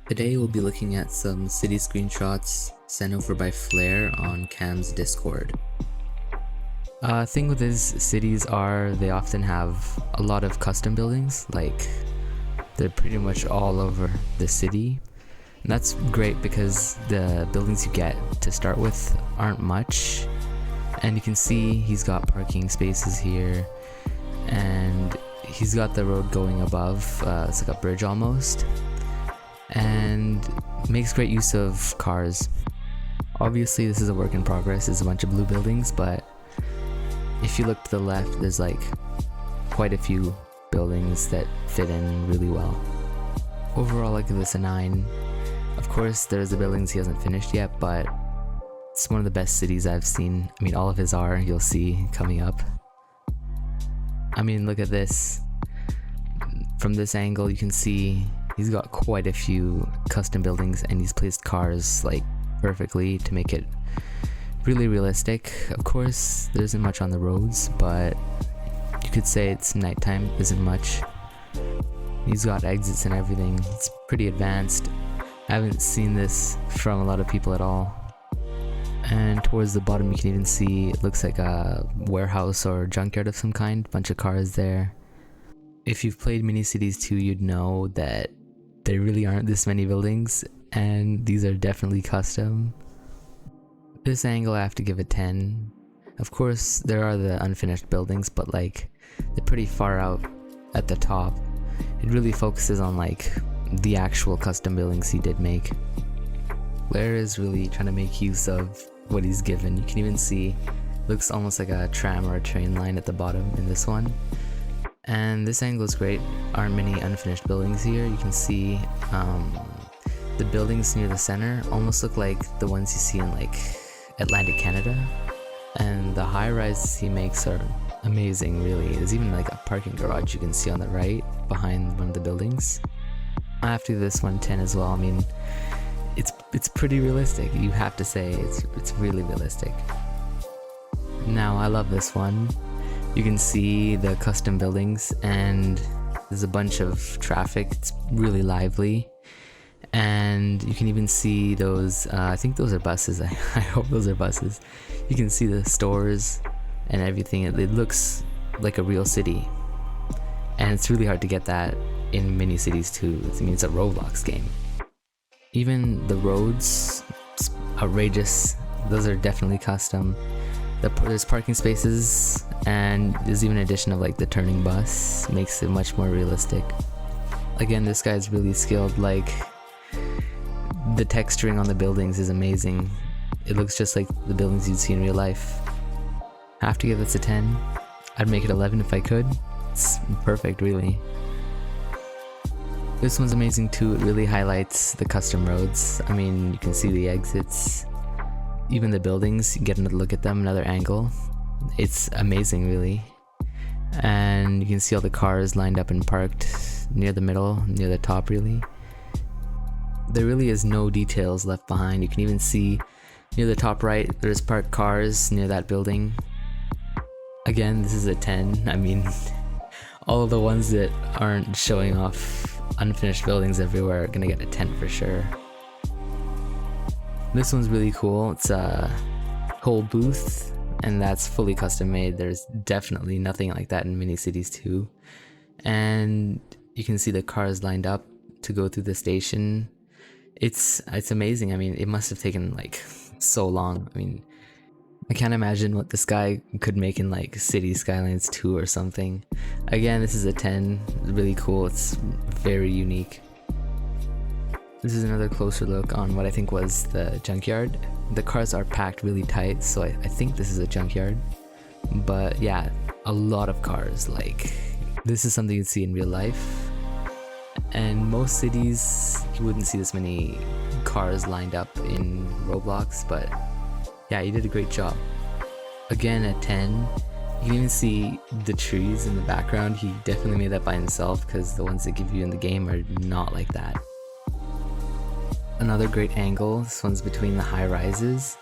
Today we'll be looking at some city screenshots sent over by Flare on Cam's Discord. Thing with these cities are they often have a lot of custom buildings, like they're pretty much all over the city. And that's great because the buildings you get to start with aren't much. And you can see he's got parking spaces here, and he's got the road going above, it's like a bridge almost, and makes great use of cars. Obviously this is a work in progress, there's a bunch of blue buildings, but if you look to the left there's like quite a few buildings that fit in really well. Overall I give this a 9. Of course there's the buildings he hasn't finished yet, but it's one of the best cities I've seen. I mean, all of his are, you'll see coming up. I mean, look at this. From this angle you can see he's got quite a few custom buildings, and he's placed cars like perfectly to make it really realistic. Of course there isn't much on the roads, but you could say it's nighttime isn't much. He's got exits and everything. It's pretty advanced. I haven't seen this from a lot of people at all. And towards the bottom you can even see it looks like a warehouse or junkyard of some kind. Bunch of cars there. If you've played Mini Cities 2, you'd know that there really aren't this many buildings, and these are definitely custom. This angle I have to give a 10. Of course there are the unfinished buildings, but like they're pretty far out at the top. It really focuses on like the actual custom buildings he did make. Blair is really trying to make use of what he's given. You can even see looks almost like a tram or a train line at the bottom in this one. And this angle is great. Aren't many unfinished buildings here. You can see the buildings near the center almost look like the ones you see in like Atlantic Canada. And the high rises he makes are amazing, really. There's even like a parking garage you can see on the right behind one of the buildings. I have to give this one 10 as well. I mean, it's pretty realistic. You have to say it's really realistic. Now I love this one. You can see the custom buildings and there's a bunch of traffic. It's really lively, and you can even see those I think those are buses. I hope those are buses. You can see the stores and everything. It looks like a real city, and it's really hard to get that in Mini Cities 2. I mean, it's a Roblox game. Even the roads, it's outrageous. Those are definitely custom. There's parking spaces, and there's even an addition of like the turning bus, makes it much more realistic. Again, this guy's really skilled. Like the texturing on the buildings is amazing. It looks just like the buildings you'd see in real life. I have to give this a 10. I'd make it 11 if I could. It's perfect, really. This one's amazing too. It really highlights the custom roads. I mean, you can see the exits, even the buildings. You get another look at them, another angle. It's amazing, really. And you can see all the cars lined up and parked near the middle, near the top, really. There really is no details left behind. You can even see near the top right, there's parked cars near that building. Again, this is a 10. I mean, all of the ones that aren't showing off unfinished buildings everywhere are gonna get a 10 for sure. This one's really cool. It's a whole booth, and that's fully custom made. There's definitely nothing like that in Mini Cities 2. And you can see the cars lined up to go through the station. It's amazing. I mean, it must have taken like so long. I mean, I can't imagine what this guy could make in like City Skylines 2 or something. Again, this is a 10. It's really cool. It's very unique. This is another closer look on what I think was the junkyard. The cars are packed really tight, so I think this is a junkyard. But yeah, a lot of cars. Like, this is something you'd see in real life. And most cities, you wouldn't see this many cars lined up in Roblox, but yeah, he did a great job. Again, a 10. You can even see the trees in the background. He definitely made that by himself, because the ones they give you in the game are not like that. Another great angle. This one's between the high rises.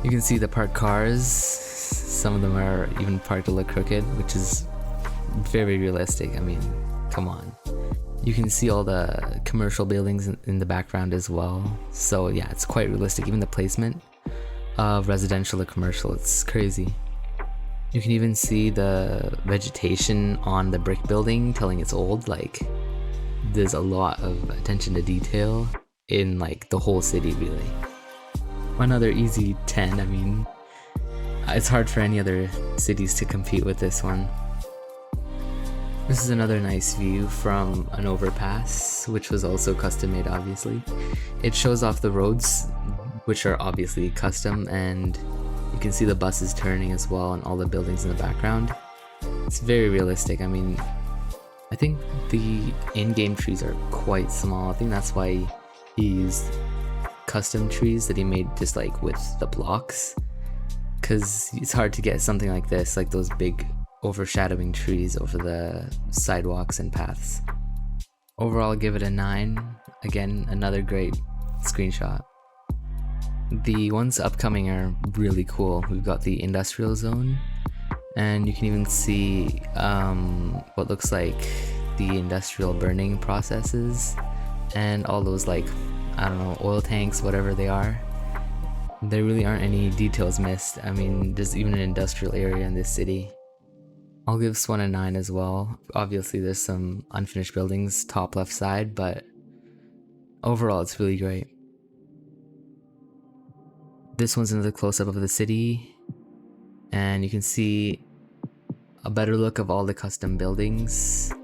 You can see the parked cars. Some of them are even parked to look crooked, which is very realistic. I mean, come on. You can see all the commercial buildings in the background as well. So yeah, it's quite realistic. Even the placement of residential to commercial, it's crazy. You can even see the vegetation on the brick building telling it's old. Like, there's a lot of attention to detail in like the whole city, really. Another easy 10. I mean, it's hard for any other cities to compete with this one. This is another nice view from an overpass, which was also custom made, obviously. It shows off the roads, which are obviously custom, and you can see the buses turning as well and all the buildings in the background. It's very realistic. I mean, I think the in-game trees are quite small. I think that's why he used custom trees that he made just like with the blocks, because it's hard to get something like this, like those big overshadowing trees over the sidewalks and paths. Overall, I'll give it a 9. Again, another great screenshot. The ones upcoming are really cool. We've got the industrial zone, and you can even see what looks like the industrial burning processes and all those, like, I don't know, oil tanks, whatever they are. There really aren't any details missed. I mean, there's even an industrial area in this city. I'll give this one a 9 as well. Obviously there's some unfinished buildings top left side, but overall it's really great. This one's another close-up of the city, and you can see a better look of all the custom buildings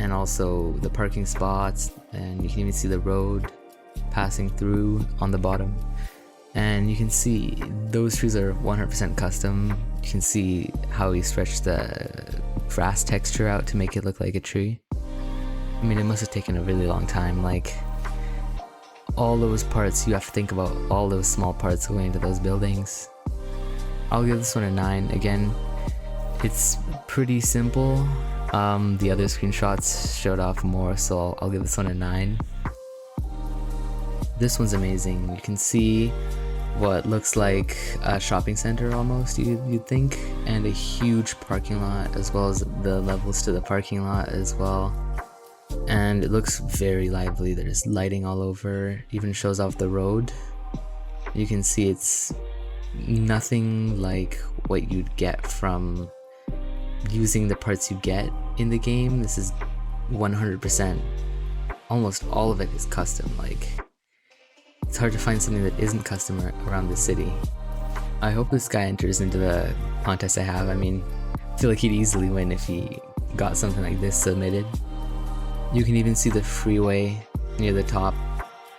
and also the parking spots, and you can even see the road passing through on the bottom. And you can see those trees are 100% custom. You can see how he stretched the grass texture out to make it look like a tree. I mean, it must have taken a really long time. Like, all those parts, you have to think about all those small parts going into those buildings. I'll give this one a 9. Again, it's pretty simple. The other screenshots showed off more, so I'll give this one a 9. This one's amazing. You can see what looks like a shopping center almost, you'd think, and a huge parking lot, as well as the levels to the parking lot as well. And it looks very lively. There's lighting all over, even shows off the road. You can see it's nothing like what you'd get from using the parts you get in the game. This is 100%, almost all of it is custom. Like, it's hard to find something that isn't custom around the city. I hope this guy enters into the contest I have. I mean, I feel like he'd easily win if he got something like this submitted. You can even see the freeway near the top,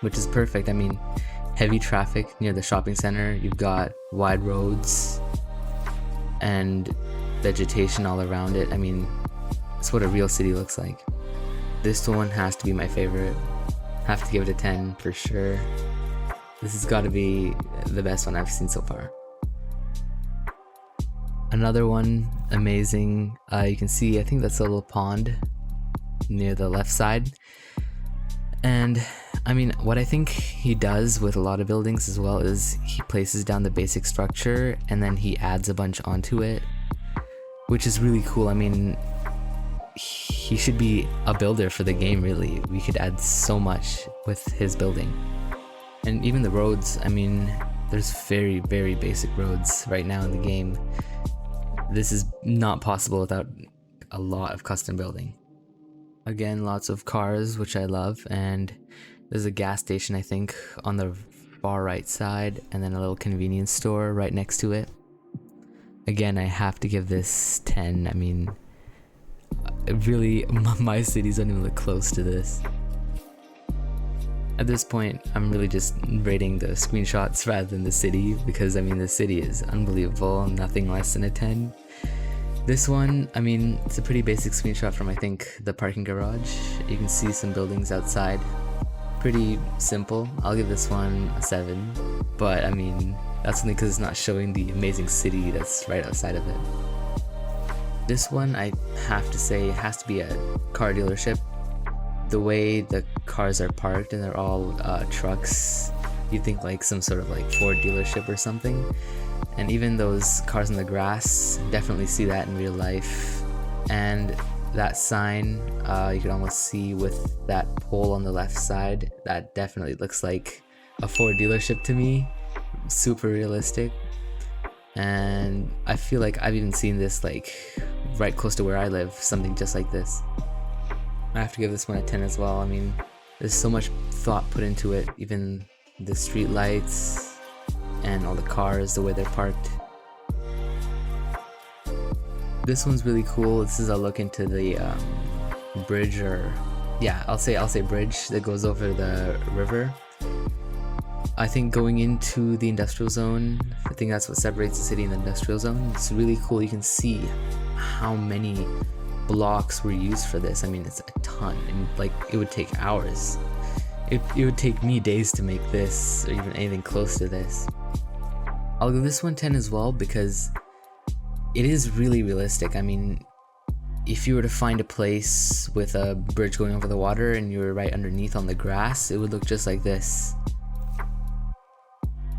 which is perfect. I mean, heavy traffic near the shopping center. You've got wide roads and vegetation all around it. I mean, it's what a real city looks like. This one has to be my favorite. Have to give it a 10 for sure. This has got to be the best one I've seen so far. Another one, amazing. You can see, I think that's a little pond near the left side. And I mean, what I think he does with a lot of buildings as well is he places down the basic structure and then he adds a bunch onto it, which is really cool. I mean, he should be a builder for the game, really. We could add so much with his building. And even the roads, I mean, there's very, very basic roads right now in the game. This is not possible without a lot of custom building. Again, lots of cars, which I love, and there's a gas station, I think, on the far right side, and then a little convenience store right next to it. Again, I have to give this 10. I mean, really, my cities don't even look close to this. At this point, I'm really just rating the screenshots rather than the city, because I mean, the city is unbelievable, nothing less than a 10. This one, I mean, it's a pretty basic screenshot from, I think, the parking garage. You can see some buildings outside. Pretty simple. I'll give this one a 7, but I mean, that's only because it's not showing the amazing city that's right outside of it. This one, I have to say, has to be a car dealership. The way the cars are parked and they're all trucks, you'd think like some sort of like Ford dealership or something. And even those cars in the grass, definitely see that in real life. And that sign, you can almost see with that pole on the left side, that definitely looks like a Ford dealership to me. Super realistic. And I feel like I've even seen this like right close to where I live, something just like this. I have to give this one a 10 as well. I mean, there's so much thought put into it, even the street lights and all the cars, the way they're parked. This one's really cool. This is a look into the bridge, or yeah, I'll say bridge that goes over the river. I think going into the industrial zone, I think that's what separates the city and the industrial zone. It's really cool. You can see how many blocks were used for this. I mean, it's a ton, and like it would take hours. It would take me days to make this, or even anything close to this. I'll give this one 10 as well because it is really realistic. I mean, if you were to find a place with a bridge going over the water and you were right underneath on the grass, it would look just like this.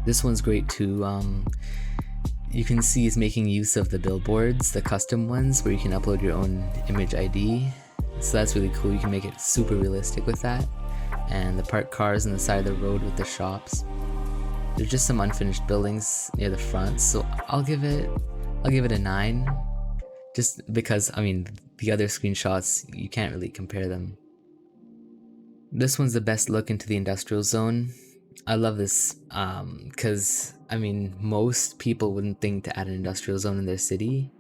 This one's great too. You can see it's making use of the billboards, the custom ones where you can upload your own image ID. So that's really cool. You can make it super realistic with that. And the parked cars on the side of the road with the shops. There's just some unfinished buildings near the front, so I'll give it a 9. Just because, I mean, the other screenshots, you can't really compare them. This one's the best look into the industrial zone. I love this because, I mean, most people wouldn't think to add an industrial zone in their city.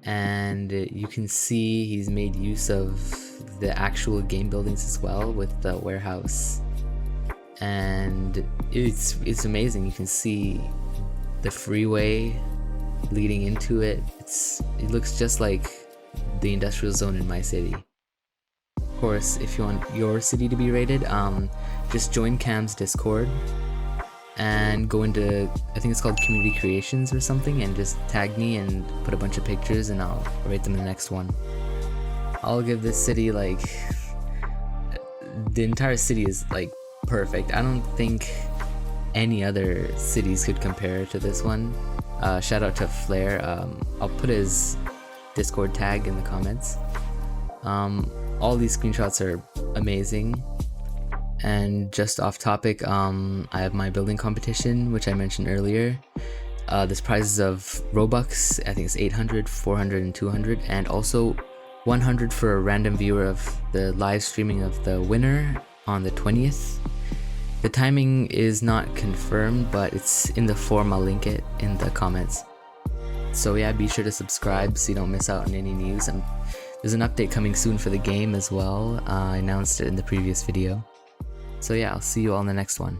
And you can see he's made use of the actual game buildings as well with the warehouse. And it's amazing. You can see the freeway leading into it. It looks just like the industrial zone in my city. Of course, if you want your city to be rated, just join Cam's Discord and go into, I think it's called Community Creations or something, and just tag me and put a bunch of pictures and I'll rate them in the next one. I'll give this city, like, the entire city is like perfect. I don't think any other cities could compare to this one. Shout out to Flair. I'll put his Discord tag in the comments. All these screenshots are amazing. And just off topic, I have my building competition, which I mentioned earlier. There's prizes of Robux. I think it's 800, 400, and 200, and also 100 for a random viewer of the live streaming of the winner on the 20th. The timing is not confirmed, but it's in the form. I'll link it in the comments. So yeah, be sure to subscribe so you don't miss out on any news. And there's an update coming soon for the game as well. I announced it in the previous video. So yeah, I'll see you all in the next one.